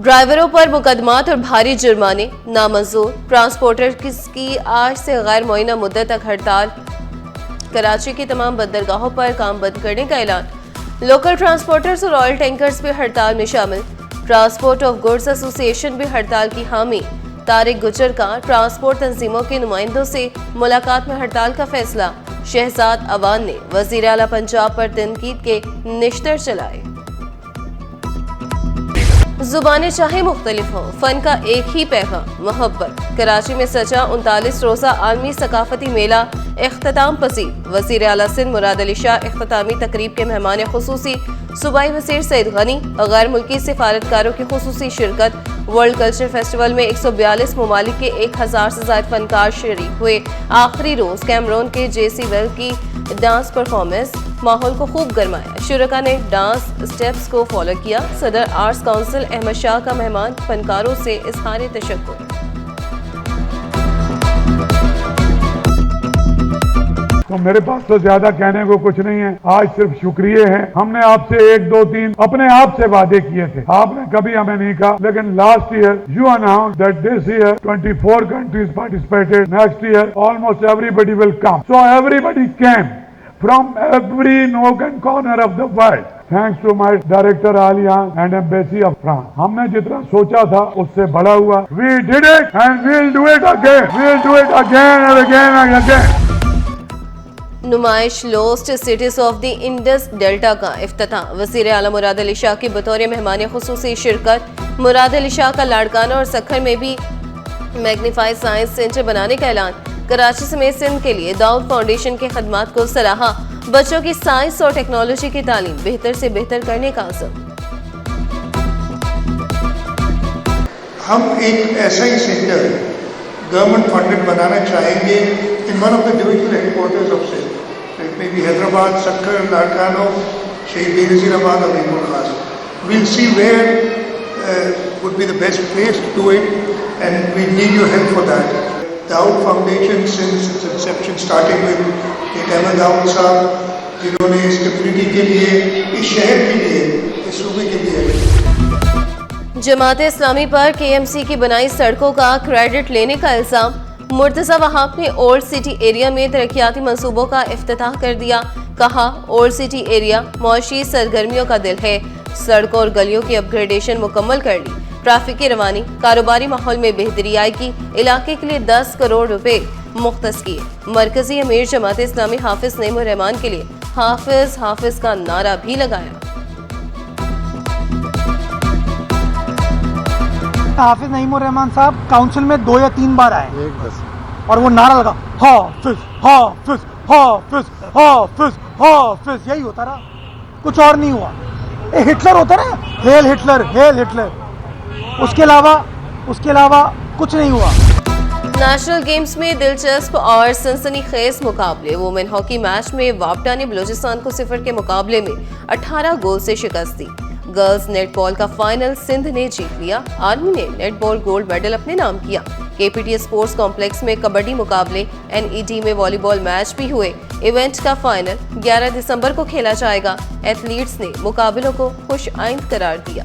ड्राइवरों पर मुकदमात और भारी जुर्माने नामंजूर। ट्रांसपोर्टर की आज से गैर मुअय्यना मुद्दत तक हड़ताल। कराची की तमाम बंदरगाहों पर काम बंद करने का ऐलान। लोकल ट्रांसपोर्टर्स और ऑयल टैंकर्स भी हड़ताल में शामिल। ट्रांसपोर्ट ऑफ गुड्स एसोसिएशन भी हड़ताल की हामी। तारिक गुजर का ट्रांसपोर्ट तंजीमों के नुमाइंदों से मुलाकात में हड़ताल का फैसला। शहजाद अवान ने वज़ीर आला पंजाब पर तनकीद के निश्तर चलाए। जुबानें चाहे मुख्तलिफ हों, फन का एक ही पैगाम मोहब्बत। कराची में सजा 39 रोज़ा आलमी सकाफती मेला इख्तिताम पसीर। वज़ीर आला सिंध मुराद अली शाह इख्तितामी तकरीब के मेहमान खुसूसी। सूबाई वज़ीर सईद गनी गैर मुल्की सिफारतकारों की खुसूसी शिरकत। वर्ल्ड कल्चर फेस्टिवल में 142 ममालिक के 1000 से ज़ायद फनकार शरीक हुए। आखिरी रोज कैमरून के जेसी वेल की डांस परफॉर्मेंस माहौल को खूब गरमाया। शुरका ने डांस स्टेप्स को फॉलो किया। सदर आर्ट्स काउंसिल अहमद शाह का मेहमान फनकारों से इज़हार तशक्कुर। तो मेरे पास तो ज्यादा कहने को कुछ नहीं है, आज सिर्फ शुक्रिया है। हमने आपसे 1, 2, 3 अपने आप से वादे किए थे, आपने कभी हमें नहीं कहा, लेकिन last year you announce that this year 24 countries participated, next year almost everybody will come, so everybody came from every nook and corner of the world. Thanks to my director Alia and Embassy of France. हमने जितना सोचा था उससे बड़ा हुआ. We did it and we'll do it again. We'll do it again and again and again. नुमाइश lost cities of the Indus delta का इफ्तिताह। वज़ीर आला मुराद अली शाह की बतौर मेहमान खुसूसी शिरकत। मुराद अली शाह का लाड़काना और सखर में भी मैग्नीफाइड साइंस सेंटर बनाने का ऐलान। कराची समेत सिंध के लिए दाऊद फाउंडेशन के खदमात को सराहा। बच्चों की साइंस और टेक्नोलॉजी की तालीम बेहतर से बेहतर करने का आज़म। हम एक ऐसा ही सेंटर गवर्नमेंट फंडेड बनाना चाहेंगे in one of the divisional headquarters of Sindh. It may be Hyderabad, Sukkur, Larkana, Shaheed Benazirabad और Mirpur Khas. We'll see where would be the best place to do it and we need your help for that. Dawood Foundation since its inception, starting with Ahmed Dawood साहब, जिन्होंने इस community के लिए, इस शहर के लिए, इस सूबे के लिए। जमात इस्लामी पर KMC की बनाई सड़कों का क्रेडिट लेने का इल्जाम। मुर्तज़ा वहाब ने ओल्ड सिटी एरिया में तरक्याती मंसूबों का इफ्तिताह कर दिया। कहा, ओल्ड सिटी एरिया मौशी सरगर्मियों का दिल है। सड़कों और गलियों की अपग्रेडेशन मुकम्मल कर ली। ट्रैफिक की रवानी, कारोबारी माहौल में बेहतरी आएगी। इलाके के लिए 10 करोड़ रुपए मुख्तस किए। मरकजी अमीर जमात इस्लामी हाफिज नईमुर रहमान के लिए हाफिज हाफिज का नारा भी लगाया। हाफिज नईमुर रहमान साहब काउंसिल में 2 या 3 बार आए और वो नारा लगा हाफिज हाफिज हाफिज हाफिज हाफिज, यही होता रहा, कुछ और नहीं हुआ। हिटलर होता ना, हेल हिटलर हेल हिटलर, उसके अलावा कुछ नहीं हुआ। नेशनल गेम्स में दिलचस्प और सनसनीखेज मुकाबले। वुमेन हॉकी मैच में वापडा ने बलूचिस्तान को 0 के मुकाबले में 18 गोल से शिकस्त दी। गर्ल्स नेटबॉल का फाइनल सिंध ने जीत लिया। आर्मी ने नेटबॉल गोल्ड मेडल अपने नाम किया। KPT स्पोर्ट्स कॉम्प्लेक्स में कबड्डी मुकाबले, NED में वॉलीबॉल मैच भी हुए। इवेंट का फाइनल 11 दिसंबर को खेला जाएगा। एथलीट्स ने मुकाबलों को खुश आइंद करार दिया।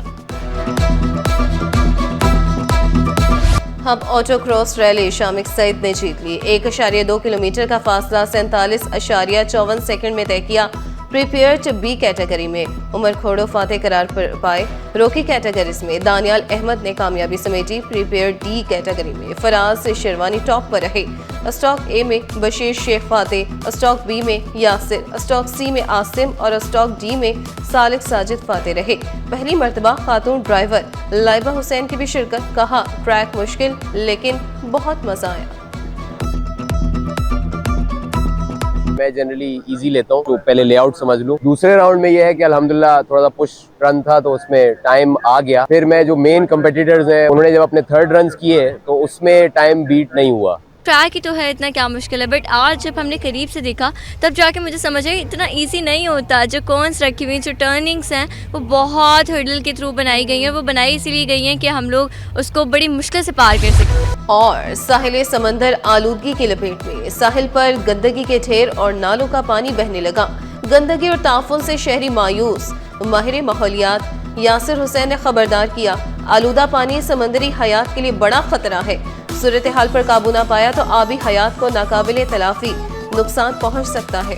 हब auto cross rally Shamik Saeed ने जीत ली। 1.2 किलोमीटर का फासला 47.54 सेकंड में तय किया। प्रिपेयर टू बी कैटेगरी में उमर खोड़ो फाते करार पाए। रोकी कैटेगरीज में दानियाल अहमद ने कामयाबी समेटी। प्रिपेयर D कैटेगरी में फराज शेरवानी टॉप पर रहे। स्टॉक A में बशीर शेख फाते, स्टॉक B में यासिर, स्टॉक C में आसिम और स्टॉक D में सालिक साजिद फाते रहे। पहली मर्तबा खातून ड्राइवर लाइबा हुसैन की भी शिरकत। कहा, ट्रैक मुश्किल लेकिन बहुत मजा आया। मैं जनरली इजी लेता हूँ, तो पहले लेआउट समझ लूँ। दूसरे राउंड में यह है कि अल्हम्दुलिल्लाह थोड़ा सा पुश रन था तो उसमें टाइम आ गया। फिर मैं जो मेन कंपेटिटर्स हैं उन्होंने जब अपने 3rd रन किए तो उसमें टाइम बीट नहीं हुआ। ट्रैक ही तो है, इतना क्या मुश्किल है, बट आज जब हमने करीब से देखा तब जाके मुझे समझ आई इतना इजी नहीं होता। जो कॉर्नर्स रखी हुई, जो टर्निंग्स हैं वो बहुत हर्डल के थ्रू बनाई गई हैं। वो बनाई इसीलिए गई हैं कि हम लोग उसको बड़ी मुश्किल से पार कर सकें। और साहिल समंदर आलूदगी की लपेट में। साहिल पर गंदगी के ढेर और नालों का पानी बहने लगा। गंदगी और ताफुन से शहरी मायूस। माहिर माहौलियात यासिर हुसैन ने खबरदार किया, आलूदा पानी समंदरी हयात के लिए बड़ा खतरा है। सूरत हाल पर काबू ना पाया तो आबी हयात को नाकाबिले तलाफी नुकसान पहुंच सकता है।